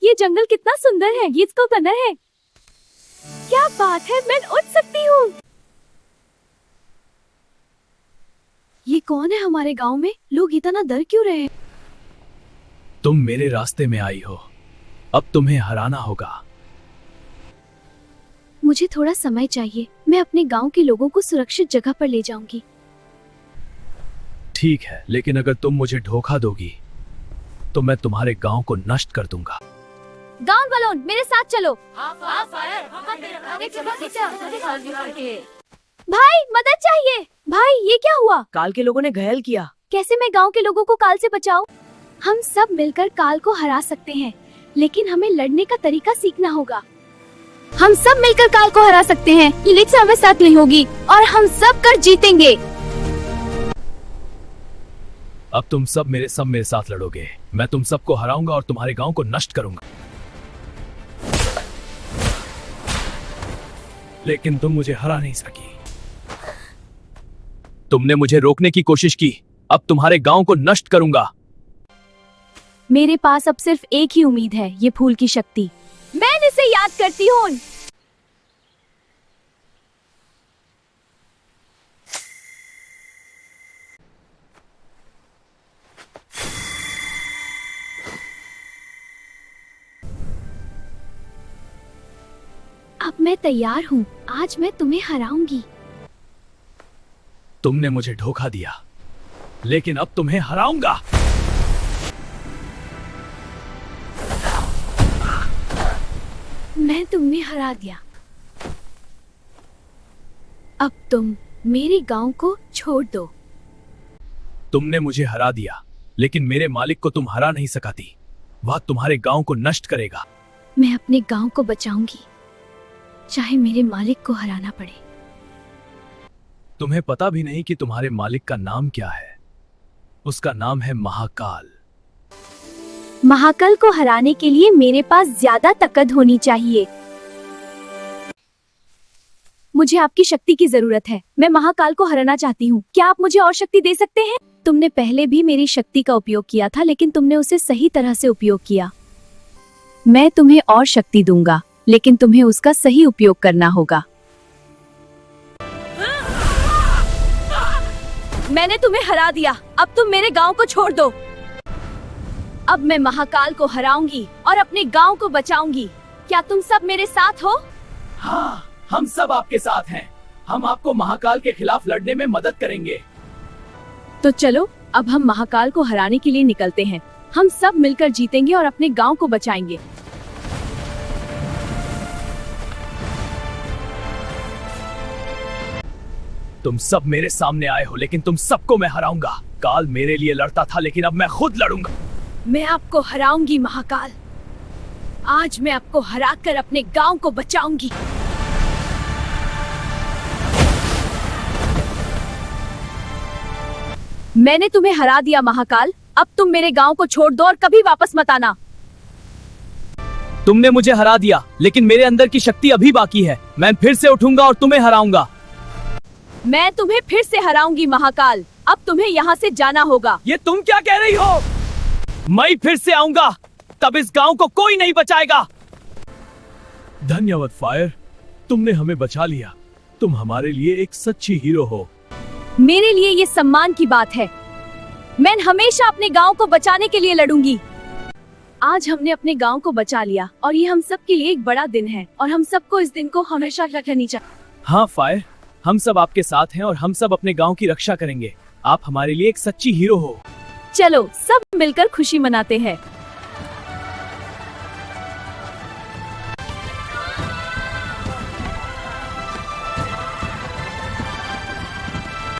ये जंगल कितना सुंदर है, ये इसका कलर है। क्या बात है, मैं उड़ सकती हूँ। ये कौन है हमारे गांव में? लोग इतना डर क्यों रहे हैं? तुम मेरे रास्ते में आई हो, अब तुम्हें हराना होगा। मुझे थोड़ा समय चाहिए, मैं अपने गांव के लोगों को सुरक्षित जगह पर ले जाऊंगी। ठीक है, लेकिन अगर तुम मुझे धोखा दोगी तो मैं तुम्हारे गांव को नष्ट कर दूंगा। गांव वालों, मेरे साथ चलो। भाई मदद चाहिए। भाई ये क्या हुआ? काल के लोगों ने घायल किया। कैसे मैं गांव के लोगों को काल से बचाऊं? हम सब मिलकर काल को हरा सकते हैं, लेकिन हमें लड़ने का तरीका सीखना होगा। हम सब मिलकर काल को हरा सकते हैं, लेकिन हमें साथ नहीं होगी और हम सब कर जीतेंगे। अब तुम सब मेरे साथ लड़ोगे। मैं तुम सबको हराऊंगा और तुम्हारे गांव को नष्ट करूंगा। लेकिन तुम मुझे हरा नहीं सकी। तुमने मुझे रोकने की कोशिश की, अब तुम्हारे गांव को नष्ट करूंगा। मेरे पास अब सिर्फ एक ही उम्मीद है, ये फूल की शक्ति। मैं इसे याद करती हूँ। अब मैं तैयार हूँ, आज मैं तुम्हें हराऊंगी। तुमने मुझे धोखा दिया, लेकिन अब तुम्हें हराऊंगा। मैं तुम्हें हरा दिया। अब तुम मेरे गांव को छोड़ दो। तुमने मुझे हरा दिया, लेकिन मेरे मालिक को तुम हरा नहीं सकाती। वह तुम्हारे गांव को नष्ट करेगा। मैं अपने गांव को बचाऊंगी, चाहे मेरे मालिक को हराना पड़े। तुम्हें पता भी नहीं कि तुम्हारे मालिक का नाम क्या है। उसका नाम है महाकाल। महाकाल को हराने के लिए मेरे पास ज्यादा ताकत होनी चाहिए। मुझे आपकी शक्ति की जरूरत है। मैं महाकाल को हराना चाहती हूँ। क्या आप मुझे और शक्ति दे सकते हैं? तुमने पहले भी मेरी शक्ति का उपयोग किया था, लेकिन तुमने उसे सही तरह से उपयोग किया। मैं तुम्हें और शक्ति दूंगा, लेकिन तुम्हें उसका सही उपयोग करना होगा। मैंने तुम्हें हरा दिया, अब तुम मेरे गांव को छोड़ दो। अब मैं महाकाल को हराऊंगी और अपने गांव को बचाऊंगी। क्या तुम सब मेरे साथ हो? हाँ, हम सब आपके साथ हैं। हम आपको महाकाल के खिलाफ लड़ने में मदद करेंगे। तो चलो, अब हम महाकाल को हराने के लिए निकलते हैं। हम सब मिलकर जीतेंगे और अपने गांव को बचाएंगे। तुम सब मेरे सामने आए हो, लेकिन तुम सबको मैं हराऊंगा। काल मेरे लिए लड़ता था, लेकिन अब मैं खुद लड़ूंगा। मैं आपको हराऊंगी महाकाल। आज मैं आपको हराकर अपने गांव को बचाऊंगी। मैंने तुम्हें हरा दिया महाकाल। अब तुम मेरे गांव को छोड़ दो और कभी वापस मत आना। तुमने मुझे हरा दिया, लेकिन मेरे अंदर की शक्ति अभी बाकी है। मैं फिर से उठूंगा और तुम्हें हराऊंगा। मैं तुम्हें फिर से हराऊंगी महाकाल। अब तुम्हें यहाँ से जाना होगा। ये तुम क्या कह रही हो? मैं फिर से आऊंगा, तब इस गांव को कोई नहीं बचाएगा। धन्यवाद फायर, तुमने हमें बचा लिया। तुम हमारे लिए एक सच्ची हीरो हो। मेरे लिए ये सम्मान की बात है। मैं हमेशा अपने गांव को बचाने के लिए लड़ूंगी। आज हमने अपने गांव को बचा लिया और ये हम सब के लिए एक बड़ा दिन है और हम सबको इस दिन को हमेशा रखनी चाहिए। हाँ फायर, हम सब आपके साथ हैं और हम सब अपने गांव की रक्षा करेंगे। आप हमारे लिए एक सच्ची हीरो हो। चलो सब मिलकर खुशी मनाते हैं।